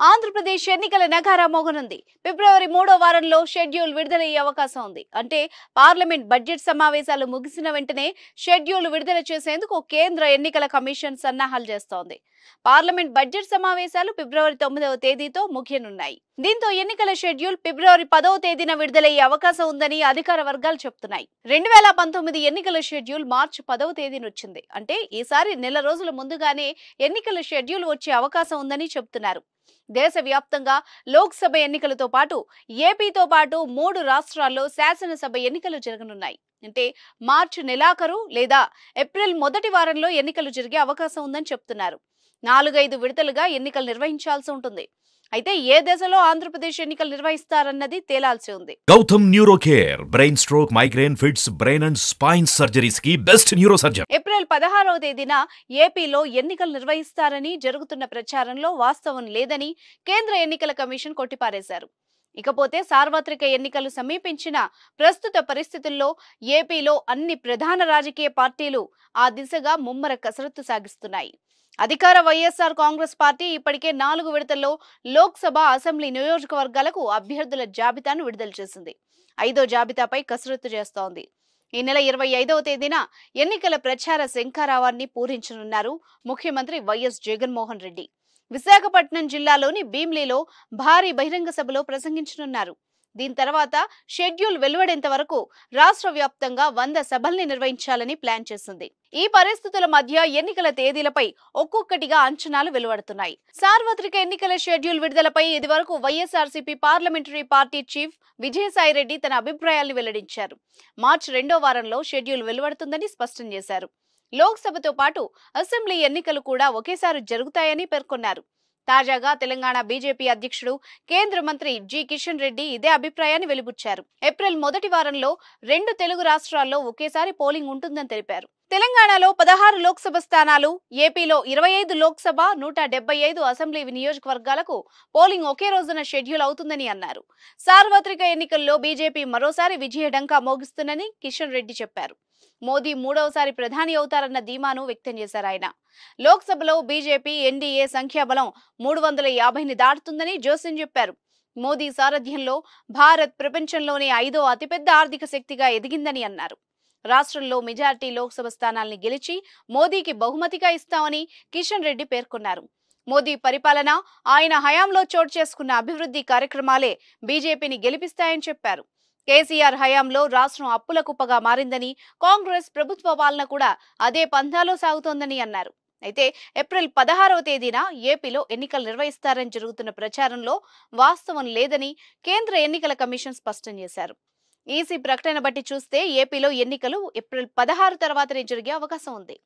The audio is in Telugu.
ఆంధ్రప్రదేశ్ ఎన్నికల నగారా మోగనుంది. ఫిబ్రవరి 3వ వారంలో షెడ్యూల్ విడుదలయ్యే అవకాశం ఉంది. అంటే పార్లమెంట్ బడ్జెట్ సమావేశాలు ముగిసిన వెంటనే షెడ్యూల్ విడుదల చేసేందుకు కేంద్ర ఎన్నికల కమిషన్ సన్నాహాలు చేస్తోంది. పార్లమెంట్ బడ్జెట్ సమావేశాలు ఫిబ్రవరి 9వ తేదీతో ముగియనున్నాయి. దీంతో ఎన్నికల షెడ్యూల్ ఫిబ్రవరి 10వ తేదీన విడుదలయ్యే అవకాశం ఉందని అధికార వర్గాలు చెబుతున్నాయి. 2019 ఎన్నికల షెడ్యూల్ మార్చి 10వ తేదీన వచ్చింది. అంటే ఈసారి నెల రోజుల ముందుగానే ఎన్నికల షెడ్యూల్ వచ్చే అవకాశం ఉందని చెబుతున్నారు. దేశవ్యాప్తంగా లోక్సభ ఎన్నికలతో పాటు ఏపీతో పాటు 3 రాష్ట్రాల్లో శాసనసభ ఎన్నికలు జరగనున్నాయి. అంటే మార్చి నెలాఖరు లేదా ఏప్రిల్ మొదటి వారంలో ఎన్నికలు జరిగే అవకాశం ఉందని చెప్తున్నారు. 4-5 విడతలుగా ఎన్నికలు నిర్వహించాల్సి ఉంటుంది. అయితే ఏ దశలో ఆంధ్రప్రదేశ్ ఎన్నికలు నిర్వహిస్తారన్నది తేలాల్సి ఉంది. Gautam neuro care brain stroke, migraine, fits, brain and spine surgeries కి బెస్ట్ న్యూరో సర్జన్. ఏప్రిల్ 16వ తేదీన ఏపీలో ఎన్నికలు నిర్వహిస్తారని జరుగుతున్న ప్రచారంలో వాస్తవం లేదని కేంద్ర ఎన్నికల కమిషన్ కొట్టిపారేశారు. ఇకపోతే సార్వత్రిక ఎన్నికలు సమీపించిన ప్రస్తుత పరిస్థితుల్లో ఏపీలో అన్ని ప్రధాన రాజకీయ పార్టీలు ఆ దిశగా ముమ్మర కసరత్తు సాగిస్తున్నాయి. అధికార వైఎస్ఆర్ కాంగ్రెస్ పార్టీ ఇప్పటికే 4 విడతల్లో లోక్సభ, అసెంబ్లీ నియోజకవర్గాలకు అభ్యర్థుల జాబితాను విడుదల చేసింది. 5వ జాబితాపై కసరత్తు చేస్తోంది. ఈ నెల 25వ తేదీన ఎన్నికల ప్రచార శంఖారావాన్ని పూరించనున్నారు ముఖ్యమంత్రి వైఎస్ జగన్మోహన్ రెడ్డి. విశాఖపట్నం జిల్లాలోని భీమ్లీలో భారీ బహిరంగ సభలో ప్రసంగించనున్నారు. దీని తర్వాత షెడ్యూల్ వెలువడేంత వరకు రాష్ట్ర వ్యాప్తంగా 100 సభల్ని నిర్వహించాలని ప్లాన్ చేసింది. ఈ పరిస్థితుల మధ్య ఎన్నికల తేదీలపై ఒక్కొక్కటిగా అంచనాలు వెలువడుతున్నాయి. సార్వత్రిక ఎన్నికల షెడ్యూల్ విడుదలపై ఇదివరకు YSRCP parliamentary party chief Vijayasai Reddy తన అభిప్రాయాన్ని వెల్లడించారు. మార్చి 2వ వారంలో షెడ్యూల్ వెలువడుతుందని స్పష్టం చేశారు. లోక్సభతో పాటు అసెంబ్లీ ఎన్నికలు కూడా ఒకేసారి జరుగుతాయని పేర్కొన్నారు. తాజాగా తెలంగాణ బీజేపీ అధ్యక్షుడు, కేంద్ర మంత్రి జి కిషన్ రెడ్డి ఇదే అభిప్రాయాన్ని వెలిబుచ్చారు. ఏప్రిల్ మొదటి వారంలో 2 తెలుగు రాష్ట్రాల్లో ఒకేసారి పోలింగ్ ఉంటుందని తెలిపారు. తెలంగాణలో 16 లోక్సభ స్థానాలు, ఏపీలో 25 లోక్సభ, 175 అసెంబ్లీ నియోజకవర్గాలకు పోలింగ్ ఒకే రోజున షెడ్యూల్ అవుతుందని అన్నారు. సార్వత్రిక ఎన్నికల్లో బీజేపీ మరోసారి విజయఢంకా మోగిస్తుందని కిషన్ రెడ్డి చెప్పారు. మోదీ 3వసారి ప్రధాని అవుతారన్న ధీమాను వ్యక్తం చేశారు ఆయన. లోక్సభలో బీజేపీ ఎన్డీఏ సంఖ్యాబలం 350ని దాటుతుందని జోస్యం చెప్పారు. మోదీ సారథ్యంలో భారత్ ప్రపంచంలోనే 5వ అతిపెద్ద ఆర్థిక శక్తిగా ఎదిగిందని అన్నారు. రాష్ట్రంలో మెజార్టీ లోక్సభ స్థానాల్ని గెలిచి మోదీకి బహుమతిగా ఇస్తామని కిషన్ రెడ్డి పేర్కొన్నారు. మోదీ పరిపాలన, ఆయన హయాంలో చోటు చేసుకున్న అభివృద్ధి కార్యక్రమాలే బీజేపీని గెలిపిస్తాయని చెప్పారు. కేసీఆర్ హయాంలో రాష్ట్రం అప్పుల కుప్పగా మారిందని, కాంగ్రెస్ ప్రభుత్వ పాలన కూడా అదే పంథాలో సాగుతోందని అన్నారు. అయితే ఏప్రిల్ 16వ తేదీన ఏపీలో ఎన్నికలు నిర్వహిస్తారని జరుగుతున్న ప్రచారంలో వాస్తవం లేదని కేంద్ర ఎన్నికల కమిషన్ స్పష్టం చేశారు. ఈసీ ప్రకటన బట్టి చూస్తే ఏపీలో ఎన్నికలు ఏప్రిల్ 16 తర్వాతనే జరిగే అవకాశం ఉంది.